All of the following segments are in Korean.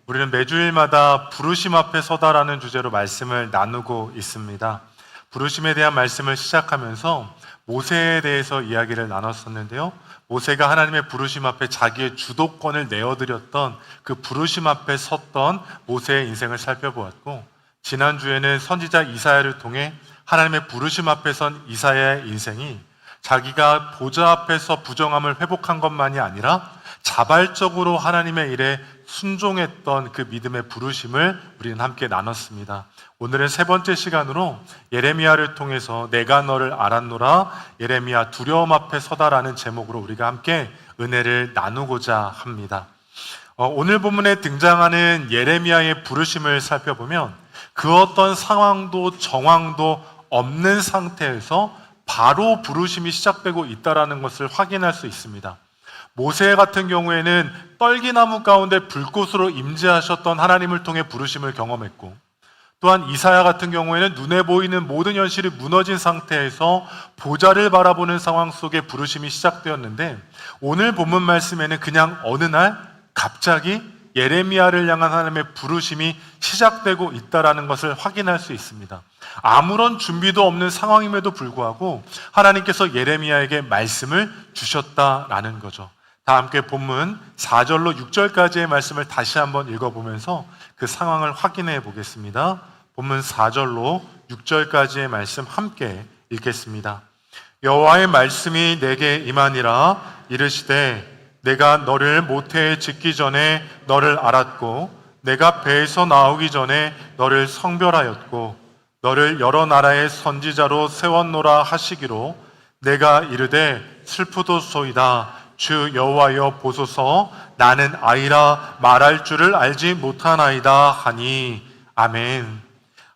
우리는 매주일마다 부르심 앞에 서다라는 주제로 말씀을 나누고 있습니다. 부르심에 대한 말씀을 시작하면서 모세에 대해서 이야기를 나눴었는데요. 모세가 하나님의 부르심 앞에 자기의 주도권을 내어드렸던 그 부르심 앞에 섰던 모세의 인생을 살펴보았고, 지난주에는 선지자 이사야를 통해 하나님의 부르심 앞에 선 이사야의 인생이 자기가 보좌 앞에서 부정함을 회복한 것만이 아니라 자발적으로 하나님의 일에 순종했던 그 믿음의 부르심을 우리는 함께 나눴습니다. 오늘은 세 번째 시간으로 예레미야를 통해서 내가 너를 알았노라, 예레미야 두려움 앞에 서다라는 제목으로 우리가 함께 은혜를 나누고자 합니다. 오늘 본문에 등장하는 예레미야의 부르심을 살펴보면 그 어떤 상황도 정황도 없는 상태에서 바로 부르심이 시작되고 있다는 것을 확인할 수 있습니다. 모세 같은 경우에는 떨기나무 가운데 불꽃으로 임재하셨던 하나님을 통해 부르심을 경험했고, 또한 이사야 같은 경우에는 눈에 보이는 모든 현실이 무너진 상태에서 보좌를 바라보는 상황 속에 부르심이 시작되었는데, 오늘 본문 말씀에는 그냥 어느 날 갑자기 예레미야를 향한 하나님의 부르심이 시작되고 있다는 것을 확인할 수 있습니다. 아무런 준비도 없는 상황임에도 불구하고 하나님께서 예레미야에게 말씀을 주셨다라는 거죠. 다 함께 본문 4절로 6절까지의 말씀을 다시 한번 읽어보면서 그 상황을 확인해 보겠습니다. 본문 4절로 6절까지의 말씀 함께 읽겠습니다. 여호와의 말씀이 내게 임하니라. 이르시되 내가 너를 모태에 짓기 전에 너를 알았고 내가 배에서 나오기 전에 너를 성별하였고 너를 여러 나라의 선지자로 세웠노라 하시기로 내가 이르되 슬프도소이다. 주 여호와여 보소서 나는 아이라 말할 줄을 알지 못하나이다 하니. 아멘.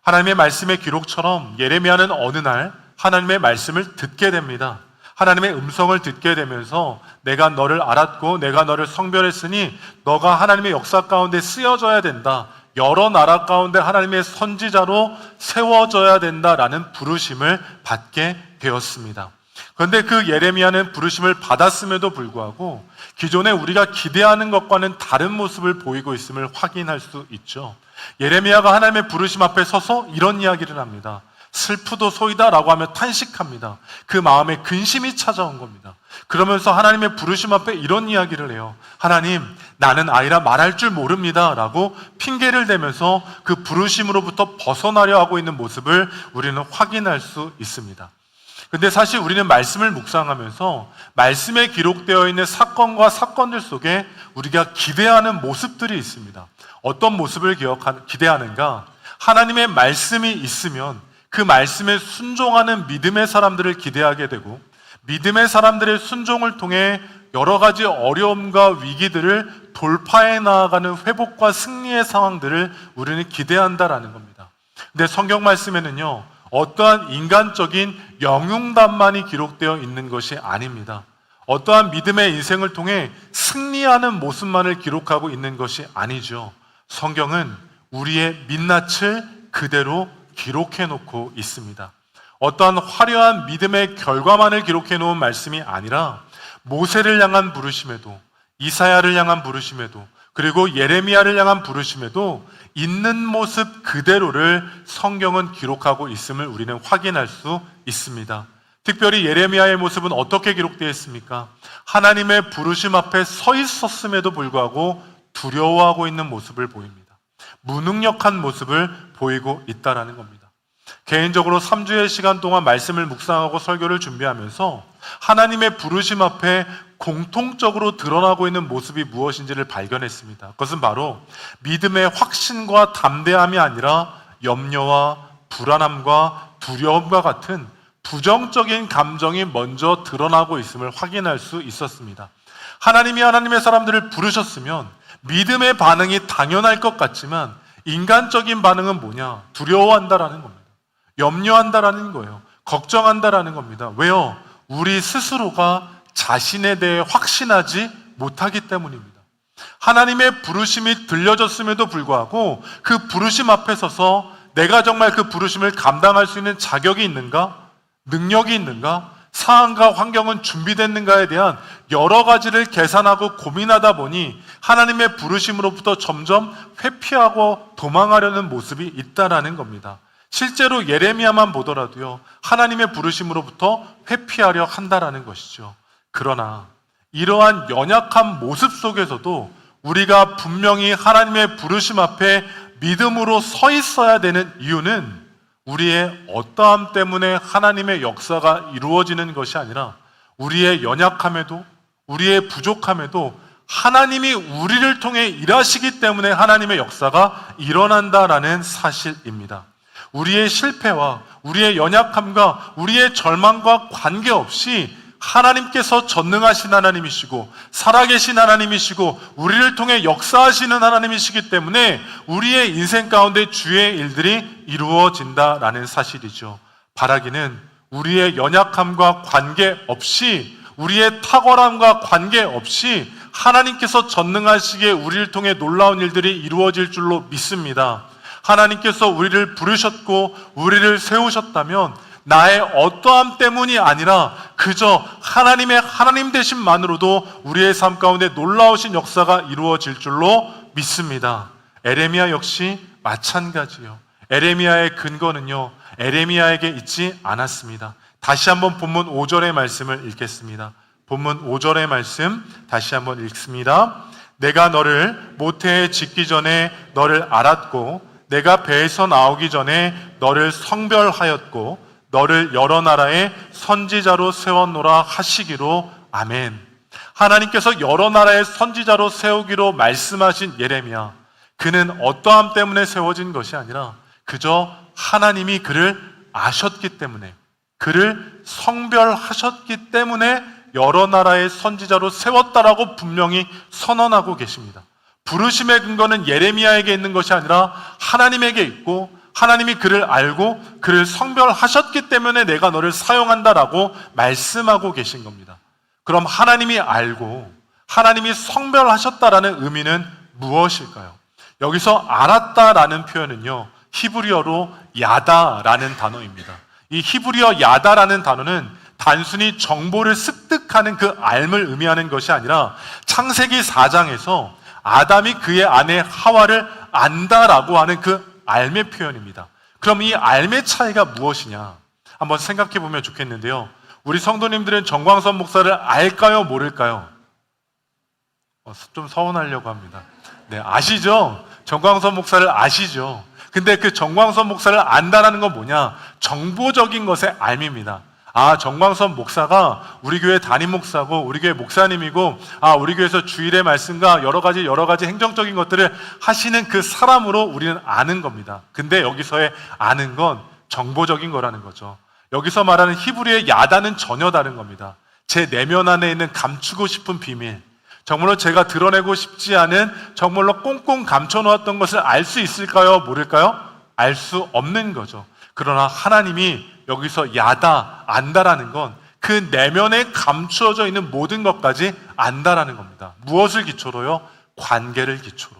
하나님의 말씀의 기록처럼 예레미야는 어느 날 하나님의 말씀을 듣게 됩니다. 하나님의 음성을 듣게 되면서 내가 너를 알았고 내가 너를 성별했으니 너가 하나님의 역사 가운데 쓰여져야 된다. 여러 나라 가운데 하나님의 선지자로 세워져야 된다라는 부르심을 받게 되었습니다. 그런데 그 예레미야는 부르심을 받았음에도 불구하고 기존에 우리가 기대하는 것과는 다른 모습을 보이고 있음을 확인할 수 있죠. 예레미야가 하나님의 부르심 앞에 서서 이런 이야기를 합니다. 슬프도소이다 라고 하며 탄식합니다. 그 마음에 근심이 찾아온 겁니다. 그러면서 하나님의 부르심 앞에 이런 이야기를 해요. 하나님, 나는 아이라 말할 줄 모릅니다 라고 핑계를 대면서 그 부르심으로부터 벗어나려 하고 있는 모습을 우리는 확인할 수 있습니다. 근데 사실 우리는 말씀을 묵상하면서 말씀에 기록되어 있는 사건과 사건들 속에 우리가 기대하는 모습들이 있습니다. 어떤 모습을 기대하는가? 하나님의 말씀이 있으면 그 말씀에 순종하는 믿음의 사람들을 기대하게 되고, 믿음의 사람들의 순종을 통해 여러 가지 어려움과 위기들을 돌파해 나아가는 회복과 승리의 상황들을 우리는 기대한다라는 겁니다. 근데 성경 말씀에는요, 어떠한 인간적인 영웅담만이 기록되어 있는 것이 아닙니다. 어떠한 믿음의 인생을 통해 승리하는 모습만을 기록하고 있는 것이 아니죠. 성경은 우리의 민낯을 그대로 기록해 놓고 있습니다. 어떠한 화려한 믿음의 결과만을 기록해 놓은 말씀이 아니라 모세를 향한 부르심에도, 이사야를 향한 부르심에도, 그리고 예레미야를 향한 부르심에도 있는 모습 그대로를 성경은 기록하고 있음을 우리는 확인할 수 있습니다. 특별히 예레미야의 모습은 어떻게 기록되어 있습니까? 하나님의 부르심 앞에 서 있었음에도 불구하고 두려워하고 있는 모습을 보입니다. 무능력한 모습을 보이고 있다는 겁니다. 개인적으로 3주의 시간 동안 말씀을 묵상하고 설교를 준비하면서 하나님의 부르심 앞에 공통적으로 드러나고 있는 모습이 무엇인지를 발견했습니다. 그것은 바로 믿음의 확신과 담대함이 아니라 염려와 불안함과 두려움과 같은 부정적인 감정이 먼저 드러나고 있음을 확인할 수 있었습니다. 하나님이 하나님의 사람들을 부르셨으면 믿음의 반응이 당연할 것 같지만 인간적인 반응은 뭐냐? 두려워한다라는 겁니다. 염려한다라는 거예요. 걱정한다라는 겁니다. 왜요? 우리 스스로가 자신에 대해 확신하지 못하기 때문입니다. 하나님의 부르심이 들려졌음에도 불구하고 그 부르심 앞에 서서 내가 정말 그 부르심을 감당할 수 있는 자격이 있는가? 능력이 있는가? 상황과 환경은 준비됐는가에 대한 여러 가지를 계산하고 고민하다 보니 하나님의 부르심으로부터 점점 회피하고 도망하려는 모습이 있다라는 겁니다. 실제로 예레미야만 보더라도요, 하나님의 부르심으로부터 회피하려 한다라는 것이죠. 그러나 이러한 연약한 모습 속에서도 우리가 분명히 하나님의 부르심 앞에 믿음으로 서 있어야 되는 이유는 우리의 어떠함 때문에 하나님의 역사가 이루어지는 것이 아니라 우리의 연약함에도 우리의 부족함에도 하나님이 우리를 통해 일하시기 때문에 하나님의 역사가 일어난다라는 사실입니다. 우리의 실패와 우리의 연약함과 우리의 절망과 관계없이 하나님께서 전능하신 하나님이시고 살아계신 하나님이시고 우리를 통해 역사하시는 하나님이시기 때문에 우리의 인생 가운데 주의 일들이 이루어진다라는 사실이죠. 바라기는 우리의 연약함과 관계없이 우리의 탁월함과 관계없이 하나님께서 전능하시기에 우리를 통해 놀라운 일들이 이루어질 줄로 믿습니다. 하나님께서 우리를 부르셨고 우리를 세우셨다면 나의 어떠함 때문이 아니라 그저 하나님의 하나님 되심만으로도 우리의 삶 가운데 놀라우신 역사가 이루어질 줄로 믿습니다. 에레미야 역시 마찬가지요. 에레미야의 근거는요, 에레미야에게 있지 않았습니다. 다시 한번 본문 5절의 말씀을 읽겠습니다. 본문 5절의 말씀 다시 한번 읽습니다. 내가 너를 모태에 짓기 전에 너를 알았고 내가 배에서 나오기 전에 너를 성별하였고 너를 여러 나라의 선지자로 세웠노라 하시기로 아멘. 하나님께서 여러 나라의 선지자로 세우기로 말씀하신 예레미야, 그는 어떠함 때문에 세워진 것이 아니라 그저 하나님이 그를 아셨기 때문에, 그를 성별하셨기 때문에 여러 나라의 선지자로 세웠다라고 분명히 선언하고 계십니다. 부르심의 근거는 예레미야에게 있는 것이 아니라 하나님에게 있고 하나님이 그를 알고 그를 성별하셨기 때문에 내가 너를 사용한다라고 말씀하고 계신 겁니다. 그럼 하나님이 알고 하나님이 성별하셨다라는 의미는 무엇일까요? 여기서 알았다라는 표현은요, 히브리어로 야다라는 단어입니다. 이 히브리어 야다라는 단어는 단순히 정보를 습득하는 그 알을 의미하는 것이 아니라 창세기 4장에서 아담이 그의 아내 하와를 안다라고 하는 그 알의 표현입니다. 그럼 이 알의 차이가 무엇이냐? 한번 생각해 보면 좋겠는데요. 우리 성도님들은 정광선 목사를 알까요? 모를까요? 좀 서운하려고 합니다. 네, 아시죠? 정광선 목사를 아시죠? 근데 그 정광선 목사를 안다라는 건 뭐냐? 정보적인 것의 알입니다. 아, 정광선 목사가 우리 교회 담임 목사고 우리 교회 목사님이고, 아, 우리 교회에서 주일의 말씀과 여러 가지 행정적인 것들을 하시는 그 사람으로 우리는 아는 겁니다. 근데 여기서의 아는 건 정보적인 거라는 거죠. 여기서 말하는 히브리의 야다는 전혀 다른 겁니다. 제 내면 안에 있는 감추고 싶은 비밀, 정말로 제가 드러내고 싶지 않은, 정말로 꽁꽁 감춰놓았던 것을 알 수 있을까요? 모를까요? 알 수 없는 거죠. 그러나 하나님이 여기서 야다, 안다라는 건 그 내면에 감추어져 있는 모든 것까지 안다라는 겁니다. 무엇을 기초로요? 관계를 기초로.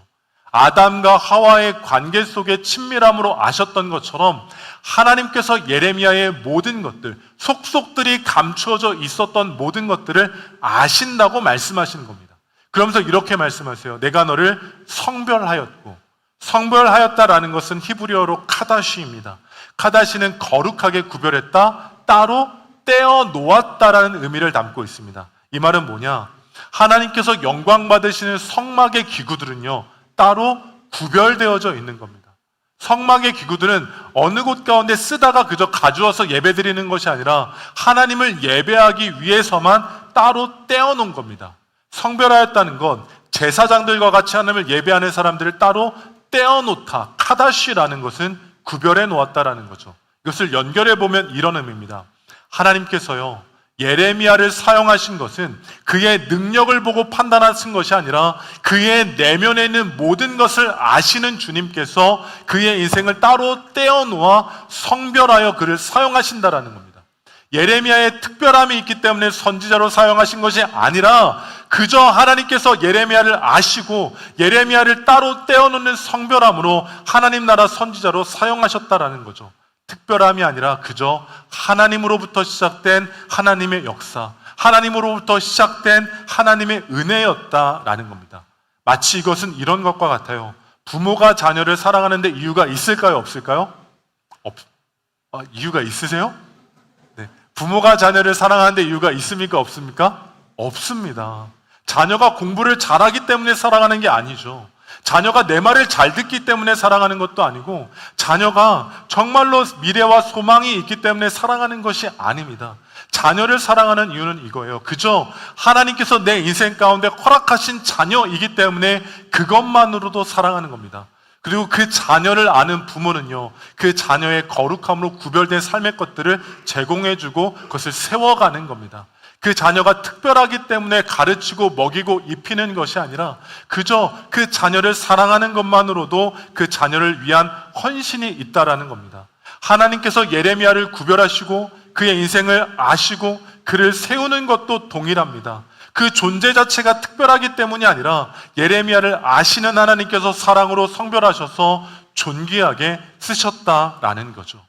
아담과 하와의 관계 속에 친밀함으로 아셨던 것처럼 하나님께서 예레미야의 모든 것들, 속속들이 감추어져 있었던 모든 것들을 아신다고 말씀하시는 겁니다. 그러면서 이렇게 말씀하세요. 내가 너를 성별하였고, 성별하였다라는 것은 히브리어로 카다시입니다. 카다시는 거룩하게 구별했다, 따로 떼어 놓았다라는 의미를 담고 있습니다. 이 말은 뭐냐? 하나님께서 영광 받으시는 성막의 기구들은요, 따로 구별되어져 있는 겁니다. 성막의 기구들은 어느 곳 가운데 쓰다가 그저 가져와서 예배드리는 것이 아니라 하나님을 예배하기 위해서만 따로 떼어놓은 겁니다. 성별하였다는 건 제사장들과 같이 하나님을 예배하는 사람들을 따로 떼어놓다, 카다시라는 것은 구별해 놓았다라는 거죠. 이것을 연결해 보면 이런 의미입니다. 하나님께서요, 예레미야를 사용하신 것은 그의 능력을 보고 판단하신 것이 아니라 그의 내면에 있는 모든 것을 아시는 주님께서 그의 인생을 따로 떼어놓아 성별하여 그를 사용하신다라는 겁니다. 예레미야의 특별함이 있기 때문에 선지자로 사용하신 것이 아니라 그저 하나님께서 예레미야를 아시고 예레미야를 따로 떼어놓는 성별함으로 하나님 나라 선지자로 사용하셨다라는 거죠. 특별함이 아니라 그저 하나님으로부터 시작된 하나님의 역사, 하나님으로부터 시작된 하나님의 은혜였다라는 겁니다. 마치 이것은 이런 것과 같아요. 부모가 자녀를 사랑하는데 이유가 있을까요? 없을까요? 이유가 있으세요? 네. 부모가 자녀를 사랑하는데 이유가 있습니까? 없습니까? 없습니다. 자녀가 공부를 잘하기 때문에 사랑하는 게 아니죠. 자녀가 내 말을 잘 듣기 때문에 사랑하는 것도 아니고, 자녀가 정말로 미래와 소망이 있기 때문에 사랑하는 것이 아닙니다. 자녀를 사랑하는 이유는 이거예요. 그저 하나님께서 내 인생 가운데 허락하신 자녀이기 때문에 그것만으로도 사랑하는 겁니다. 그리고 그 자녀를 아는 부모는요, 그 자녀의 거룩함으로 구별된 삶의 것들을 제공해주고 그것을 세워가는 겁니다. 그 자녀가 특별하기 때문에 가르치고 먹이고 입히는 것이 아니라 그저 그 자녀를 사랑하는 것만으로도 그 자녀를 위한 헌신이 있다라는 겁니다. 하나님께서 예레미야를 구별하시고 그의 인생을 아시고 그를 세우는 것도 동일합니다. 그 존재 자체가 특별하기 때문이 아니라 예레미야를 아시는 하나님께서 사랑으로 성별하셔서 존귀하게 쓰셨다라는 거죠.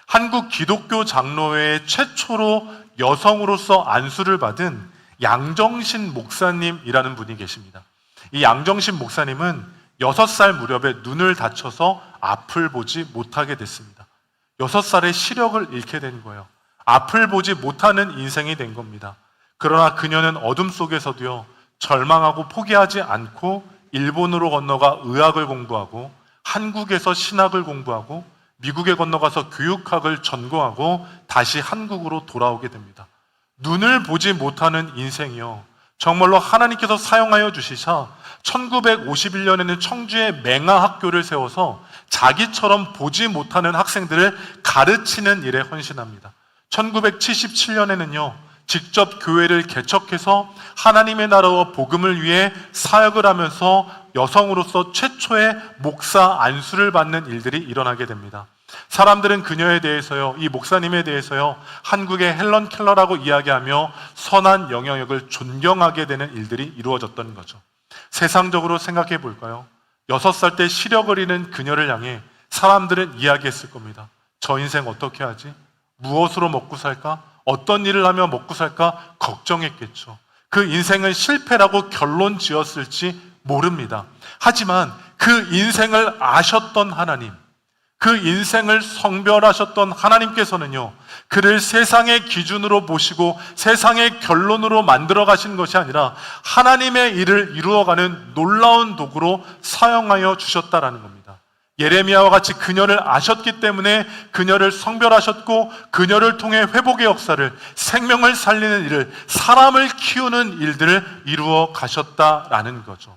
한국 기독교 장로회 최초로 여성으로서 안수를 받은 양정신 목사님이라는 분이 계십니다. 이 양정신 목사님은 6살 무렵에 눈을 다쳐서 앞을 보지 못하게 됐습니다. 6살에 시력을 잃게 된 거예요. 앞을 보지 못하는 인생이 된 겁니다. 그러나 그녀는 어둠 속에서도요, 절망하고 포기하지 않고 일본으로 건너가 의학을 공부하고 한국에서 신학을 공부하고 미국에 건너가서 교육학을 전공하고 다시 한국으로 돌아오게 됩니다. 눈을 보지 못하는 인생이요, 정말로 하나님께서 사용하여 주시사 1951년에는 청주에 맹아학교를 세워서 자기처럼 보지 못하는 학생들을 가르치는 일에 헌신합니다. 1977년에는요 직접 교회를 개척해서 하나님의 나라와 복음을 위해 사역을 하면서 여성으로서 최초의 목사 안수를 받는 일들이 일어나게 됩니다. 사람들은 그녀에 대해서요, 이 목사님에 대해서요, 한국의 헬런 켈러라고 이야기하며 선한 영향력을 존경하게 되는 일들이 이루어졌던 거죠. 세상적으로 생각해 볼까요? 6살 때 시력을 잃은 그녀를 향해 사람들은 이야기했을 겁니다. 저 인생 어떻게 하지? 무엇으로 먹고 살까? 어떤 일을 하며 먹고 살까? 걱정했겠죠. 그 인생은 실패라고 결론 지었을지 모릅니다. 하지만 그 인생을 아셨던 하나님, 그 인생을 성별하셨던 하나님께서는요, 그를 세상의 기준으로 보시고 세상의 결론으로 만들어 가신 것이 아니라 하나님의 일을 이루어가는 놀라운 도구로 사용하여 주셨다라는 겁니다. 예레미야와 같이 그녀를 아셨기 때문에 그녀를 성별하셨고 그녀를 통해 회복의 역사를, 생명을 살리는 일을, 사람을 키우는 일들을 이루어 가셨다라는 거죠.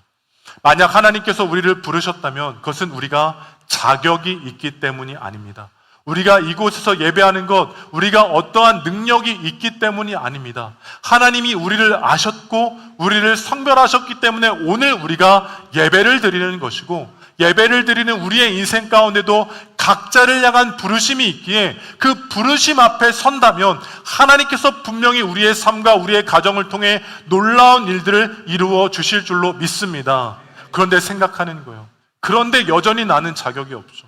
만약 하나님께서 우리를 부르셨다면 그것은 우리가 자격이 있기 때문이 아닙니다. 우리가 이곳에서 예배하는 것, 우리가 어떠한 능력이 있기 때문이 아닙니다. 하나님이 우리를 아셨고 우리를 성별하셨기 때문에 오늘 우리가 예배를 드리는 것이고, 예배를 드리는 우리의 인생 가운데도 각자를 향한 부르심이 있기에 그 부르심 앞에 선다면 하나님께서 분명히 우리의 삶과 우리의 가정을 통해 놀라운 일들을 이루어 주실 줄로 믿습니다. 그런데 생각하는 거예요. 그런데 여전히 나는 자격이 없죠.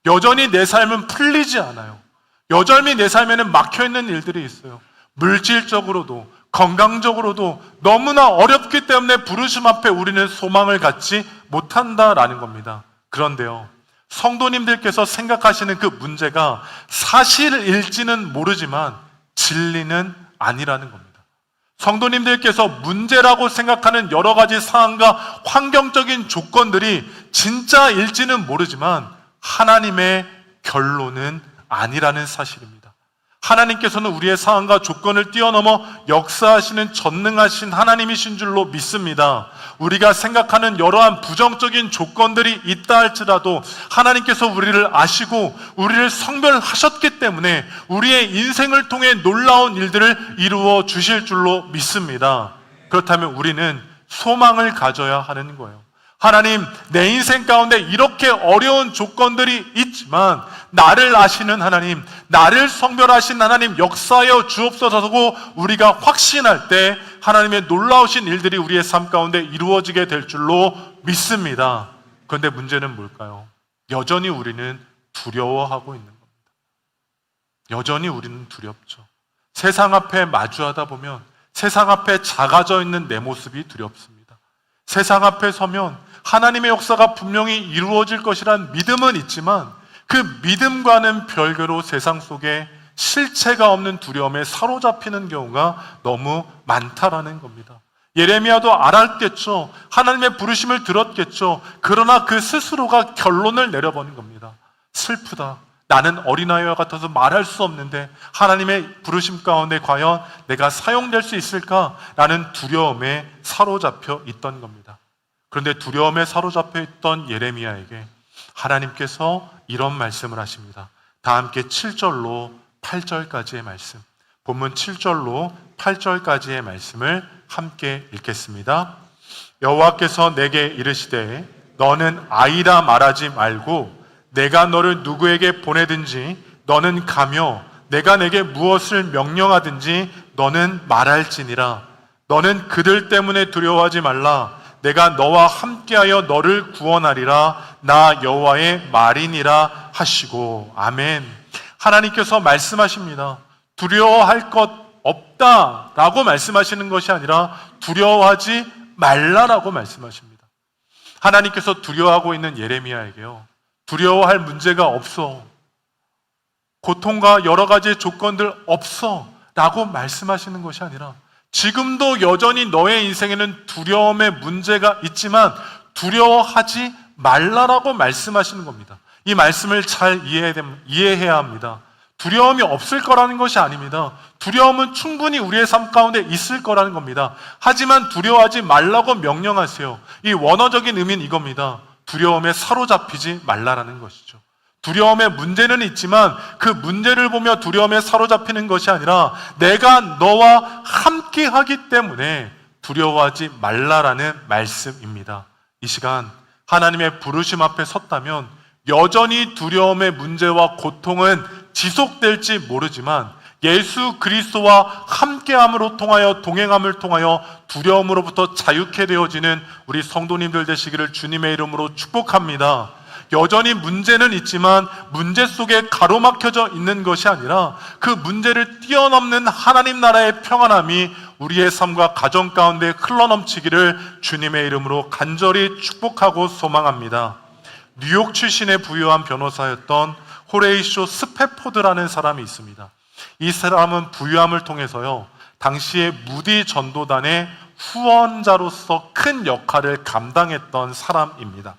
여전히 내 삶은 풀리지 않아요. 여전히 내 삶에는 막혀있는 일들이 있어요. 물질적으로도 건강적으로도 너무나 어렵기 때문에 부르심 앞에 우리는 소망을 갖지 못한다라는 겁니다. 그런데요, 성도님들께서 생각하시는 그 문제가 사실일지는 모르지만 진리는 아니라는 겁니다. 성도님들께서 문제라고 생각하는 여러 가지 상황과 환경적인 조건들이 진짜일지는 모르지만 하나님의 결론은 아니라는 사실입니다. 하나님께서는 우리의 상황과 조건을 뛰어넘어 역사하시는 전능하신 하나님이신 줄로 믿습니다. 우리가 생각하는 여러한 부정적인 조건들이 있다 할지라도 하나님께서 우리를 아시고 우리를 성별하셨기 때문에 우리의 인생을 통해 놀라운 일들을 이루어 주실 줄로 믿습니다. 그렇다면 우리는 소망을 가져야 하는 거예요. 하나님, 내 인생 가운데 이렇게 어려운 조건들이 있지만 나를 아시는 하나님, 나를 성별하신 하나님 역사하여 주옵소서고 우리가 확신할 때 하나님의 놀라우신 일들이 우리의 삶 가운데 이루어지게 될 줄로 믿습니다. 그런데 문제는 뭘까요? 여전히 우리는 두려워하고 있는 겁니다. 여전히 우리는 두렵죠. 세상 앞에 마주하다 보면 세상 앞에 작아져 있는 내 모습이 두렵습니다. 세상 앞에 서면 하나님의 역사가 분명히 이루어질 것이란 믿음은 있지만 그 믿음과는 별개로 세상 속에 실체가 없는 두려움에 사로잡히는 경우가 너무 많다라는 겁니다. 예레미야도 알았겠죠. 하나님의 부르심을 들었겠죠. 그러나 그 스스로가 결론을 내려버린 겁니다. 슬프다. 나는 어린아이와 같아서 말할 수 없는데 하나님의 부르심 가운데 과연 내가 사용될 수 있을까라는 두려움에 사로잡혀 있던 겁니다. 그런데 두려움에 사로잡혀 있던 예레미야에게 하나님께서 이런 말씀을 하십니다. 다 함께 7절로 8절까지의 말씀, 본문 7절로 8절까지의 말씀을 함께 읽겠습니다. 여호와께서 내게 이르시되 너는 아이라 말하지 말고 내가 너를 누구에게 보내든지 너는 가며 내가 내게 무엇을 명령하든지 너는 말할지니라. 너는 그들 때문에 두려워하지 말라. 내가 너와 함께하여 너를 구원하리라. 나 여호와의 말이니라 하시고. 아멘. 하나님께서 말씀하십니다. 두려워할 것 없다라고 말씀하시는 것이 아니라 두려워하지 말라라고 말씀하십니다. 하나님께서 두려워하고 있는 예레미야에게요, 두려워할 문제가 없어, 고통과 여러 가지 조건들 없어 라고 말씀하시는 것이 아니라 지금도 여전히 너의 인생에는 두려움의 문제가 있지만 두려워하지 말라라고 말씀하시는 겁니다. 이 말씀을 잘 이해해야 합니다. 두려움이 없을 거라는 것이 아닙니다. 두려움은 충분히 우리의 삶 가운데 있을 거라는 겁니다. 하지만 두려워하지 말라고 명령하세요. 이 원어적인 의미는 이겁니다. 두려움에 사로잡히지 말라라는 것이죠. 두려움의 문제는 있지만 그 문제를 보며 두려움에 사로잡히는 것이 아니라 내가 너와 함께 하기 때문에 두려워하지 말라라는 말씀입니다. 이 시간 하나님의 부르심 앞에 섰다면 여전히 두려움의 문제와 고통은 지속될지 모르지만 예수 그리스도와 함께함으로 통하여 동행함을 통하여 두려움으로부터 자유케 되어지는 우리 성도님들 되시기를 주님의 이름으로 축복합니다. 여전히 문제는 있지만 문제 속에 가로막혀져 있는 것이 아니라 그 문제를 뛰어넘는 하나님 나라의 평안함이 우리의 삶과 가정 가운데 흘러넘치기를 주님의 이름으로 간절히 축복하고 소망합니다. 뉴욕 출신의 부유한 변호사였던 호레이쇼 스패포드라는 사람이 있습니다. 이 사람은 부유함을 통해서요, 당시에 무디 전도단의 후원자로서 큰 역할을 감당했던 사람입니다.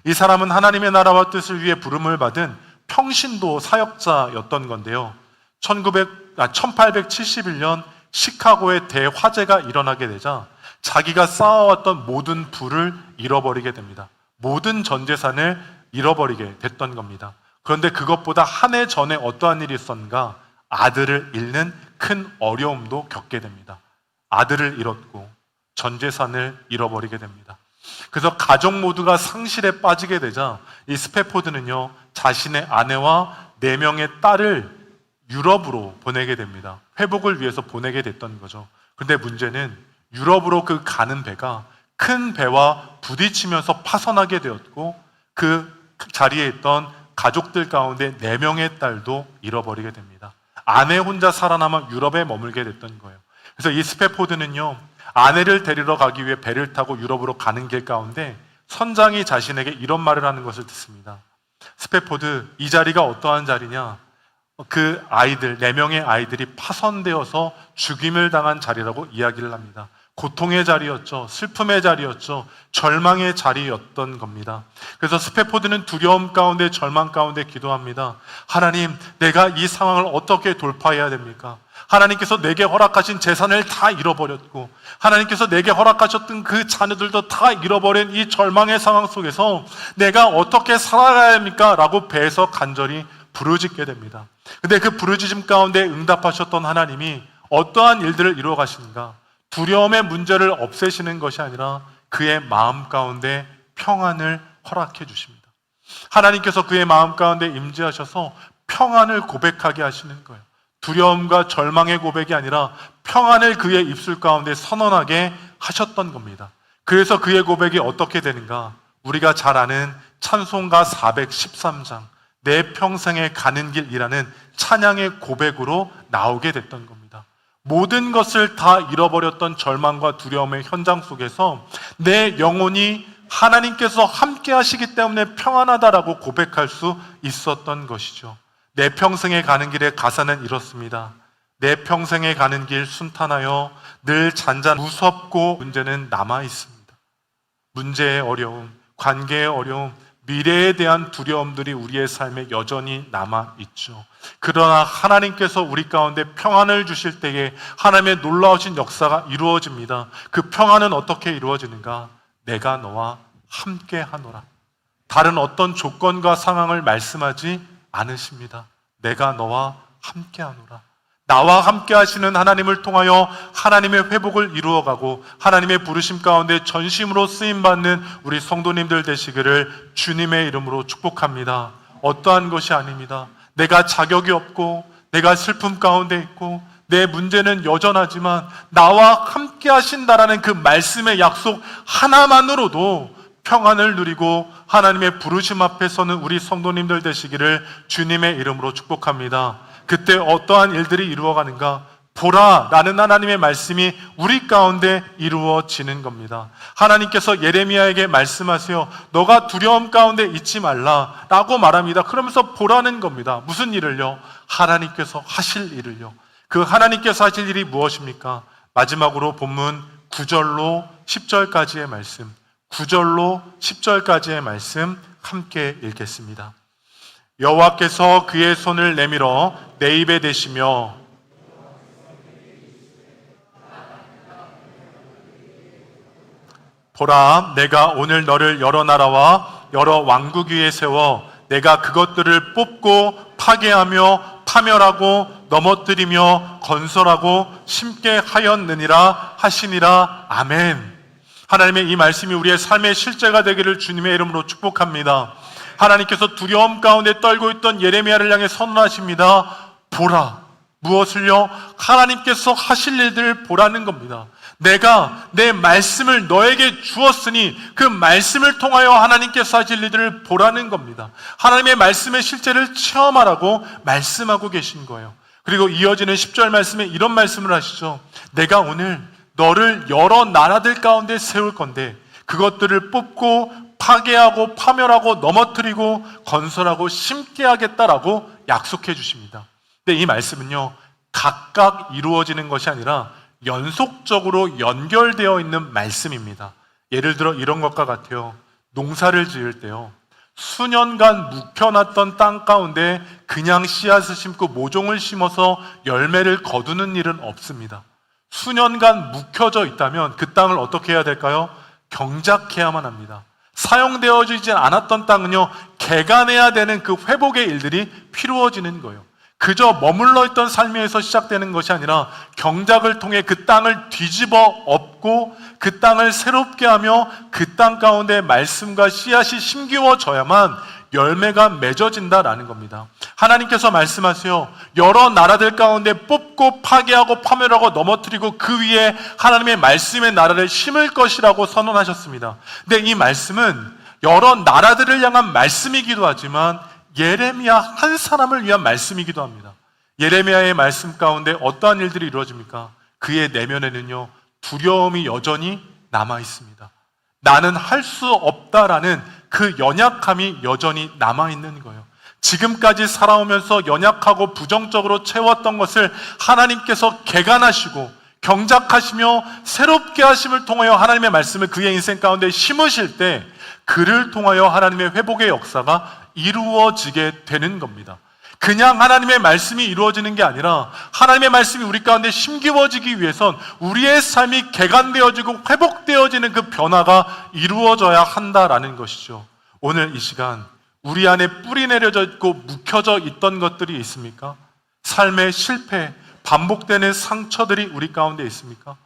이 사람은 하나님의 나라와 뜻을 위해 부름을 받은 평신도 사역자였던 건데요. 1871년 시카고에 대화재가 일어나게 되자 자기가 쌓아왔던 모든 부를 잃어버리게 됩니다. 모든 전 재산을 잃어버리게 됐던 겁니다. 그런데 그것보다 한 해 전에 어떠한 일이 있었는가? 아들을 잃는 큰 어려움도 겪게 됩니다. 아들을 잃었고 전 재산을 잃어버리게 됩니다. 그래서 가족 모두가 상실에 빠지게 되자 이 스패포드는요, 자신의 아내와 4명의 딸을 유럽으로 보내게 됩니다. 회복을 위해서 보내게 됐던 거죠. 그런데 문제는 유럽으로 그 가는 배가 큰 배와 부딪히면서 파손하게 되었고 그 자리에 있던 가족들 가운데 4명의 딸도 잃어버리게 됩니다. 아내 혼자 살아남아 유럽에 머물게 됐던 거예요. 그래서 이 스패포드는요, 아내를 데리러 가기 위해 배를 타고 유럽으로 가는 길 가운데 선장이 자신에게 이런 말을 하는 것을 듣습니다. 스패포드, 이 자리가 어떠한 자리냐? 그 아이들, 4명의 아이들이 파손되어서 죽임을 당한 자리라고 이야기를 합니다. 고통의 자리였죠. 슬픔의 자리였죠. 절망의 자리였던 겁니다. 그래서 스패포드는 두려움 가운데 절망 가운데 기도합니다. 하나님, 내가 이 상황을 어떻게 돌파해야 됩니까? 하나님께서 내게 허락하신 재산을 다 잃어버렸고 하나님께서 내게 허락하셨던 그 자녀들도 다 잃어버린 이 절망의 상황 속에서 내가 어떻게 살아가야 합니까? 라고 배에서 간절히 부르짖게 됩니다. 근데 그 부르짖음 가운데 응답하셨던 하나님이 어떠한 일들을 이루어 가시는가? 두려움의 문제를 없애시는 것이 아니라 그의 마음 가운데 평안을 허락해 주십니다. 하나님께서 그의 마음 가운데 임재하셔서 평안을 고백하게 하시는 거예요. 두려움과 절망의 고백이 아니라 평안을 그의 입술 가운데 선언하게 하셨던 겁니다. 그래서 그의 고백이 어떻게 되는가? 우리가 잘 아는 찬송가 413장, 내 평생에 가는 길이라는 찬양의 고백으로 나오게 됐던 겁니다. 모든 것을 다 잃어버렸던 절망과 두려움의 현장 속에서 내 영혼이 하나님께서 함께 하시기 때문에 평안하다라고 고백할 수 있었던 것이죠. 내 평생에 가는 길의 가사는 이렇습니다. 내 평생에 가는 길 순탄하여 늘 잔잔 무섭고 문제는 남아 있습니다. 문제의 어려움, 관계의 어려움, 미래에 대한 두려움들이 우리의 삶에 여전히 남아 있죠. 그러나 하나님께서 우리 가운데 평안을 주실 때에 하나님의 놀라우신 역사가 이루어집니다. 그 평안은 어떻게 이루어지는가? 내가 너와 함께 하노라. 다른 어떤 조건과 상황을 말씀하지 않으십니다. 내가 너와 함께 하노라. 나와 함께 하시는 하나님을 통하여 하나님의 회복을 이루어가고 하나님의 부르심 가운데 전심으로 쓰임받는 우리 성도님들 되시기를 주님의 이름으로 축복합니다. 어떠한 것이 아닙니다. 내가 자격이 없고 내가 슬픔 가운데 있고 내 문제는 여전하지만 나와 함께 하신다라는 그 말씀의 약속 하나만으로도 평안을 누리고 하나님의 부르심 앞에 서는 우리 성도님들 되시기를 주님의 이름으로 축복합니다. 그때 어떠한 일들이 이루어가는가? 보라, 라는 하나님의 말씀이 우리 가운데 이루어지는 겁니다. 하나님께서 예레미야에게 말씀하세요. 너가 두려움 가운데 있지 말라 라고 말합니다. 그러면서 보라는 겁니다. 무슨 일을요? 하나님께서 하실 일을요. 그 하나님께서 하실 일이 무엇입니까? 마지막으로 본문 9절로 10절까지의 말씀, 9절로 10절까지의 말씀 함께 읽겠습니다. 여호와께서 그의 손을 내밀어 내 입에 대시며 보라, 내가 오늘 너를 여러 나라와 여러 왕국 위에 세워 내가 그것들을 뽑고 파괴하며 파멸하고 넘어뜨리며 건설하고 심게 하였느니라 하시니라. 아멘. 하나님의 이 말씀이 우리의 삶의 실제가 되기를 주님의 이름으로 축복합니다. 하나님께서 두려움 가운데 떨고 있던 예레미야를 향해 선언하십니다. 보라. 무엇을요? 하나님께서 하실 일들을 보라는 겁니다. 내가 내 말씀을 너에게 주었으니 그 말씀을 통하여 하나님께서 하실 일들을 보라는 겁니다. 하나님의 말씀의 실제를 체험하라고 말씀하고 계신 거예요. 그리고 이어지는 10절 말씀에 이런 말씀을 하시죠. 내가 오늘 너를 여러 나라들 가운데 세울 건데 그것들을 뽑고 파괴하고 파멸하고 넘어뜨리고 건설하고 심게 하겠다라고 약속해 주십니다. 근데 이 말씀은요, 각각 이루어지는 것이 아니라 연속적으로 연결되어 있는 말씀입니다. 예를 들어 이런 것과 같아요. 농사를 지을 때요, 수년간 묵혀놨던 땅 가운데 그냥 씨앗을 심고 모종을 심어서 열매를 거두는 일은 없습니다. 수년간 묵혀져 있다면 그 땅을 어떻게 해야 될까요? 경작해야만 합니다. 사용되어지지 않았던 땅은요, 개간해야 되는 그 회복의 일들이 필요해지는 거예요. 그저 머물러 있던 삶에서 시작되는 것이 아니라 경작을 통해 그 땅을 뒤집어 엎고 그 땅을 새롭게 하며 그 땅 가운데 말씀과 씨앗이 심기워져야만 열매가 맺어진다라는 겁니다. 하나님께서 말씀하세요. 여러 나라들 가운데 뽑고 파괴하고 파멸하고 넘어뜨리고 그 위에 하나님의 말씀의 나라를 심을 것이라고 선언하셨습니다. 근데 이 말씀은 여러 나라들을 향한 말씀이기도 하지만 예레미야 한 사람을 위한 말씀이기도 합니다. 예레미야의 말씀 가운데 어떠한 일들이 이루어집니까? 그의 내면에는요, 두려움이 여전히 남아 있습니다. 나는 할 수 없다라는 그 연약함이 여전히 남아있는 거예요. 지금까지 살아오면서 연약하고 부정적으로 채웠던 것을 하나님께서 개간하시고 경작하시며 새롭게 하심을 통하여 하나님의 말씀을 그의 인생 가운데 심으실 때 그를 통하여 하나님의 회복의 역사가 이루어지게 되는 겁니다. 그냥 하나님의 말씀이 이루어지는 게 아니라 하나님의 말씀이 우리 가운데 심기워지기 위해선 우리의 삶이 개간되어지고 회복되어지는 그 변화가 이루어져야 한다라는 것이죠. 오늘 이 시간 우리 안에 뿌리 내려져 있고 묵혀져 있던 것들이 있습니까? 삶의 실패, 반복되는 상처들이 우리 가운데 있습니까?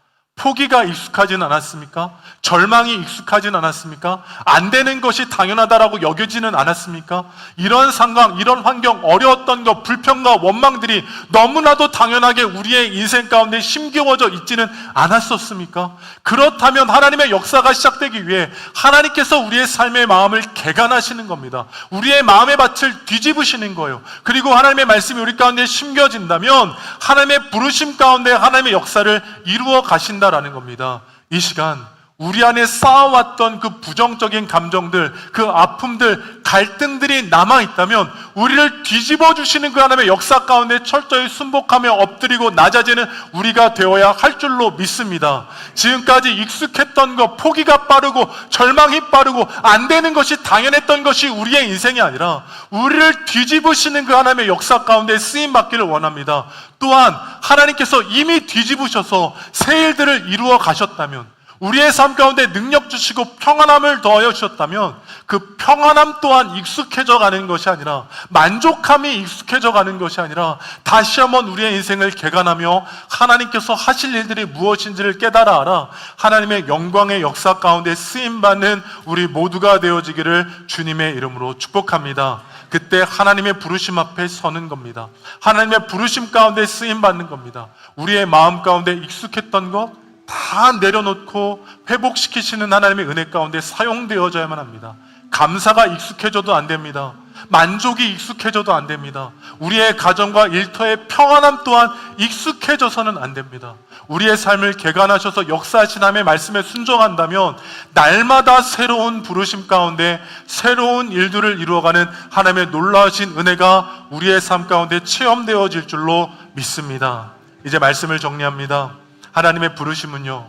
포기가 익숙하진 않았습니까? 절망이 익숙하진 않았습니까? 안 되는 것이 당연하다라고 여겨지는 않았습니까? 이런 상황, 이런 환경, 어려웠던 것, 불평과 원망들이 너무나도 당연하게 우리의 인생 가운데 힘겨워져 있지는 않았었습니까? 그렇다면 하나님의 역사가 시작되기 위해 하나님께서 우리의 삶의 마음을 개간하시는 겁니다. 우리의 마음의 밭을 뒤집으시는 거예요. 그리고 하나님의 말씀이 우리 가운데 심겨진다면 하나님의 부르심 가운데 하나님의 역사를 이루어 가신다라는 겁니다. 이 시간 우리 안에 쌓아왔던 그 부정적인 감정들, 그 아픔들, 갈등들이 남아있다면 우리를 뒤집어 주시는 그 하나님의 역사 가운데 철저히 순복하며 엎드리고 낮아지는 우리가 되어야 할 줄로 믿습니다. 지금까지 익숙했던 것, 포기가 빠르고 절망이 빠르고 안 되는 것이 당연했던 것이 우리의 인생이 아니라 우리를 뒤집으시는 그 하나님의 역사 가운데 쓰임받기를 원합니다. 또한 하나님께서 이미 뒤집으셔서 새 일들을 이루어 가셨다면, 우리의 삶 가운데 능력 주시고 평안함을 더하여 주셨다면 그 평안함 또한 익숙해져 가는 것이 아니라, 만족함이 익숙해져 가는 것이 아니라 다시 한번 우리의 인생을 개간하며 하나님께서 하실 일들이 무엇인지를 깨달아 알아 하나님의 영광의 역사 가운데 쓰임받는 우리 모두가 되어지기를 주님의 이름으로 축복합니다. 그때 하나님의 부르심 앞에 서는 겁니다. 하나님의 부르심 가운데 쓰임받는 겁니다. 우리의 마음 가운데 익숙했던 것 다 내려놓고 회복시키시는 하나님의 은혜 가운데 사용되어져야만 합니다. 감사가 익숙해져도 안 됩니다. 만족이 익숙해져도 안 됩니다. 우리의 가정과 일터의 평안함 또한 익숙해져서는 안 됩니다. 우리의 삶을 개간하셔서 역사하신 하나님의 말씀에 순종한다면 날마다 새로운 부르심 가운데 새로운 일들을 이루어가는 하나님의 놀라우신 은혜가 우리의 삶 가운데 체험되어질 줄로 믿습니다. 이제 말씀을 정리합니다. 하나님의 부르심은요,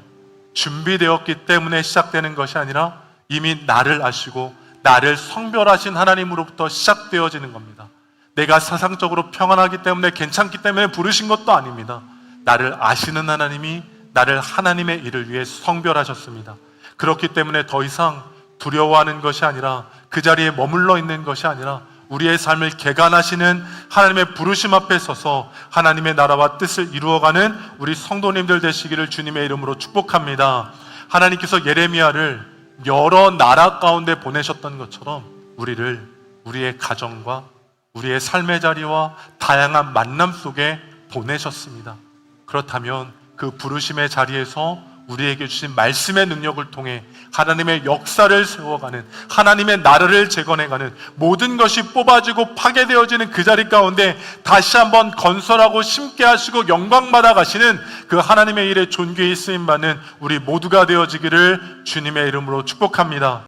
준비되었기 때문에 시작되는 것이 아니라 이미 나를 아시고 나를 성별하신 하나님으로부터 시작되어지는 겁니다. 내가 세상적으로 평안하기 때문에, 괜찮기 때문에 부르신 것도 아닙니다. 나를 아시는 하나님이 나를 하나님의 일을 위해 성별하셨습니다. 그렇기 때문에 더 이상 두려워하는 것이 아니라, 그 자리에 머물러 있는 것이 아니라 우리의 삶을 개간하시는 하나님의 부르심 앞에 서서 하나님의 나라와 뜻을 이루어가는 우리 성도님들 되시기를 주님의 이름으로 축복합니다. 하나님께서 예레미야를 여러 나라 가운데 보내셨던 것처럼 우리를 우리의 가정과 우리의 삶의 자리와 다양한 만남 속에 보내셨습니다. 그렇다면 그 부르심의 자리에서 우리에게 주신 말씀의 능력을 통해 하나님의 역사를 세워가는, 하나님의 나라를 재건해가는, 모든 것이 뽑아지고 파괴되어지는 그 자리 가운데 다시 한번 건설하고 심게 하시고 영광받아 가시는 그 하나님의 일에 존귀히 쓰임받는 우리 모두가 되어지기를 주님의 이름으로 축복합니다.